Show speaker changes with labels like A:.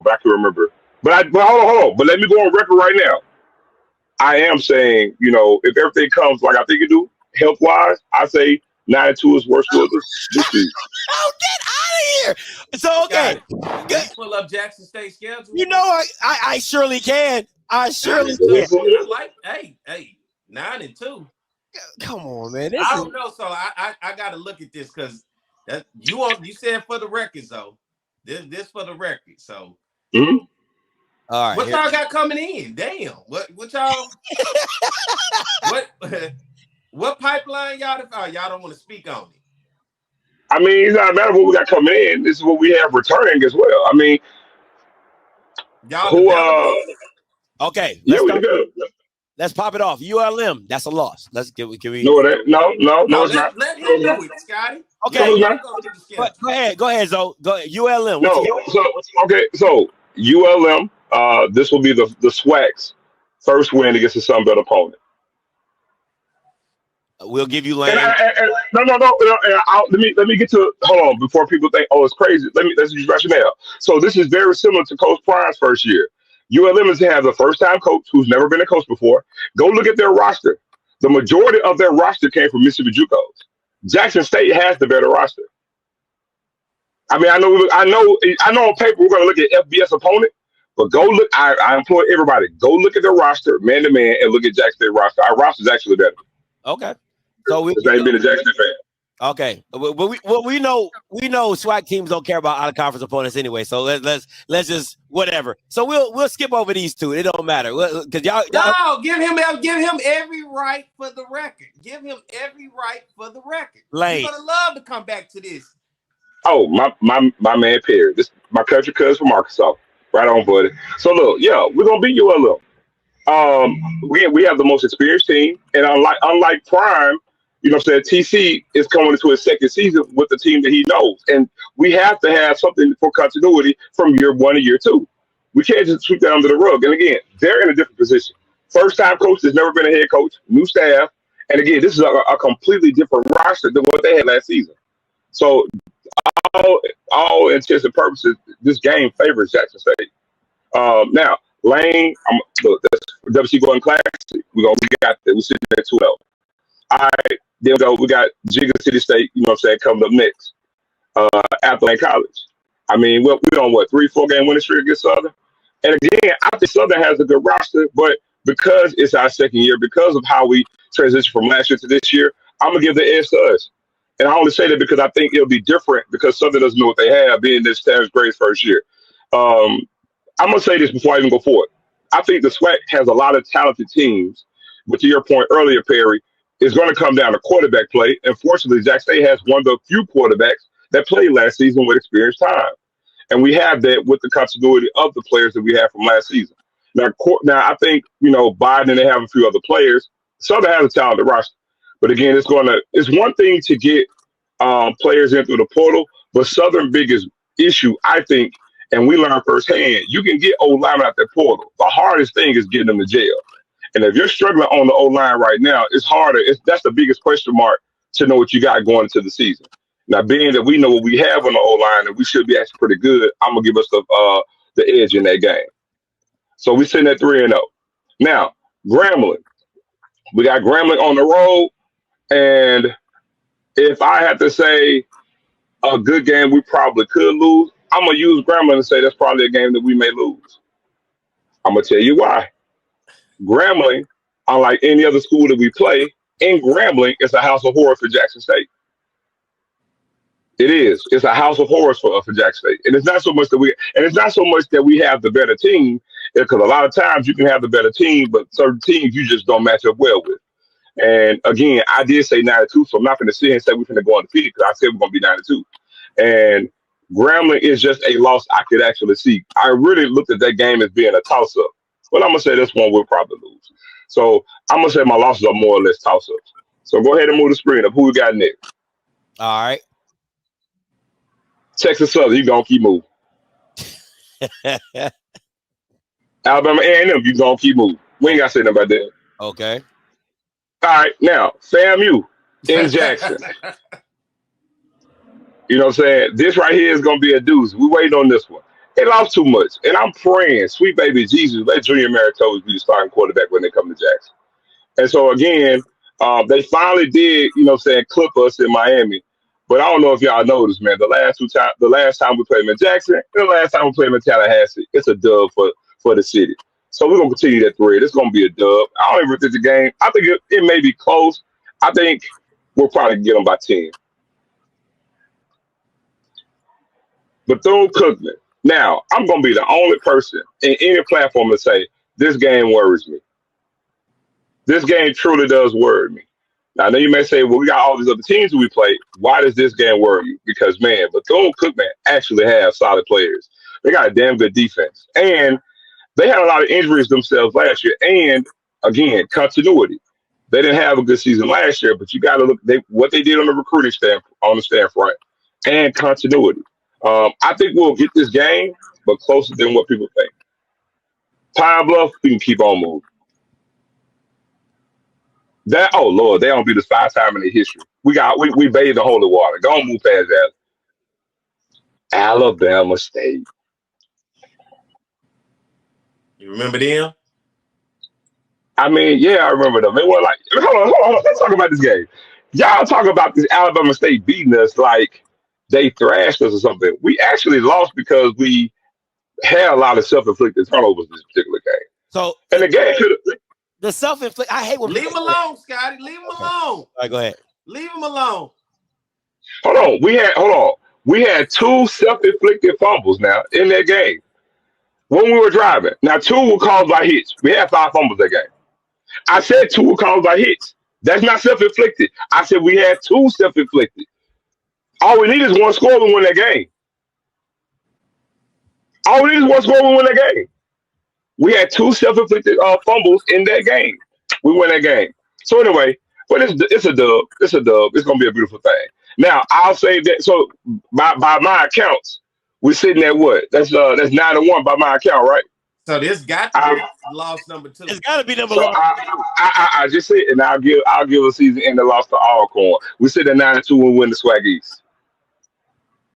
A: but I can remember. But hold on. But let me go on record right now. I am saying, if everything comes like I think it do, health wise, I say 9-2 is worse for this season.
B: Oh, get out of here! So okay,
C: can you pull up Jackson State schedule?
B: I surely can. I surely can.
C: I like, hey, 9-2.
B: Come on, man.
C: I don't know. So I got to look at this because you said for the record, so this for the record. So
B: all right,
C: what y'all got coming in? Damn, what y'all what pipeline y'all don't want to speak on it?
A: I mean, it's not a matter of what we got coming in. This is what we have returning as well. I mean,
C: y'all
B: okay. Let's pop it off. ULM, that's a loss. Can we?
A: No, it's not.
C: Let him do it, Scotty.
B: Okay. Go ahead, Zoe. Go ahead. ULM.
A: So ULM, this will be the SWAC's first win against a Sun Belt opponent.
B: We'll give you Lane.
A: No. Let me get to. Hold on, before people think, oh, it's crazy. Let's use rationale. So this is very similar to Coach Prime's first year. ULM has a first-time coach who's never been a coach before. Go look at their roster. The majority of their roster came from Mississippi JUCOs. Jackson State has the better roster. I mean, I know on paper we're going to look at FBS opponent, but go look. I implore everybody, go look at their roster, man to man, and look at Jackson State roster. Our roster is actually better.
B: Okay. So
A: I've been a Jackson State fan.
B: Okay, but we know SWAC teams don't care about out of conference opponents anyway. So let's just whatever. So we'll skip over these two. It don't matter because y'all.
C: No, give him every right for the record. Give him every right for the record.
B: Lane.
C: You're gonna love to come back to this.
A: Oh, my man Perry. This my country cousin from Arkansas. Right on, buddy. So look, we're gonna beat ULM. We have the most experienced team, and unlike Prime. TC is coming into his second season with the team that he knows. And we have to have something for continuity from year 1 to year 2. We can't just sweep that under the rug. And again, they're in a different position. First-time coach has never been a head coach, new staff. And again, this is a completely different roster than what they had last season. So all intents and purposes, this game favors Jackson State. Now, Lane, that's WC going classic. We got that. We're sitting at 2-0. All right, then we got Jiga City State, coming up next after Lane College. I mean, we're on 3-4 game winning streak against Southern. And again, I think Southern has a good roster, but because it's our second year, because of how we transitioned from last year to this year, I'm going to give the edge to us. And I only say that because I think it'll be different because Southern doesn't know what they have being this Terrence Gray's first year. I'm going to say this before I even go forward. I think the SWAC has a lot of talented teams, but to your point earlier, Perry, it's going to come down to quarterback play. And fortunately, Jackson State has one of the few quarterbacks that played last season with experienced time. And we have that with the continuity of the players that we had from last season. Now I think, Biden and they have a few other players. Southern has a talented roster. But again, it's one thing to get players in through the portal, but Southern biggest issue, I think, and we learned firsthand, you can get O-linemen out that portal. The hardest thing is getting them to jail. And if you're struggling on the O-line right now, it's harder. That's the biggest question mark to know what you got going into the season. Now, being that we know what we have on the O-line and we should be actually pretty good, I'm going to give us the edge in that game. So we're sitting at 3-0. Now, Grambling. We got Grambling on the road. And if I had to say a good game we probably could lose, I'm going to use Grambling and say that's probably a game that we may lose. I'm going to tell you why. Grambling, unlike any other school that we play, in Grambling, it's a house of horrors for Jackson State. It is. It's a house of horrors for Jackson State. And it's not so much that we have the better team, because a lot of times you can have the better team, but certain teams you just don't match up well with. And again, I did say 9-2, so I'm not going to sit here and say we're going to go undefeated because I said we're going to be 9-2. And Grambling is just a loss I could actually see. I really looked at that game as being a toss-up. Well, I'm going to say this one we'll probably lose. So I'm going to say my losses are more or less toss-ups. So go ahead and move the screen up. Who we got next?
B: All right.
A: Texas Southern, you going to keep moving. Alabama A&M, you going to keep moving. We ain't got to say nothing about that.
B: Okay.
A: All right. Now, FAMU in Jackson. You know what I'm saying? This right here is going to be a deuce. We waiting on this one. They lost too much. And I'm praying, sweet baby Jesus, let Junior Maritos be the starting quarterback when they come to Jackson. And so again, they finally did, clip us in Miami. But I don't know if y'all noticed, man. The last time we played them in Jackson, and the last time we played them in Tallahassee, it's a dub for the city. So we're gonna continue that thread. It's gonna be a dub. I don't even think the game. I think it may be close. I think we'll probably get them by 10. Bethune-Cookman. Now, I'm gonna be the only person in any platform to say this game worries me. This game truly does worry me. Now, I know you may say, well, we got all these other teams we play. Why does this game worry you? Because, man, Bethune-Cookman actually have solid players. They got a damn good defense. And they had a lot of injuries themselves last year. And, again, continuity. They didn't have a good season last year, but you got to look what they did on the recruiting staff, on the staff, right? And continuity. I think we'll get this game, but closer than what people think. Pine Bluff, we can keep on moving. Oh Lord, they don't be the 5 time in the history. We bathed in holy water. Don't move past that. Alabama State.
C: You remember them?
A: I mean, yeah, I remember them. They were like, hold on. Let's talk about this game. Y'all talk about this Alabama State beating us like they thrashed us or something. We actually lost because we had a lot of self-inflicted turnovers this particular game.
B: So,
A: and the game could have.
B: The self-inflicted. I hate when
C: leave him alone, Scotty. Leave him alone. All
B: right, go ahead.
C: Leave him alone.
A: Hold on. We had 2 self-inflicted fumbles now in that game when we were driving. Now 2 were caused by hits. We had 5 fumbles that game. I said 2 were caused by hits. That's not self-inflicted. I said we had 2 self-inflicted. All we need is 1 score to win that game. All we need is 1 score to win that game. We had 2 self-inflicted fumbles in that game. We win that game. So anyway, but it's a dub. It's a dub. It's gonna be a beautiful thing. Now I'll say that. So by my accounts, we're sitting at what? That's 9-1 by my account, right?
C: So this got to be loss number 2.
B: It's got to be number
A: 1. I just said, and I'll give a season end the loss to Alcorn. We sit at 9-2 and win the SWAC East.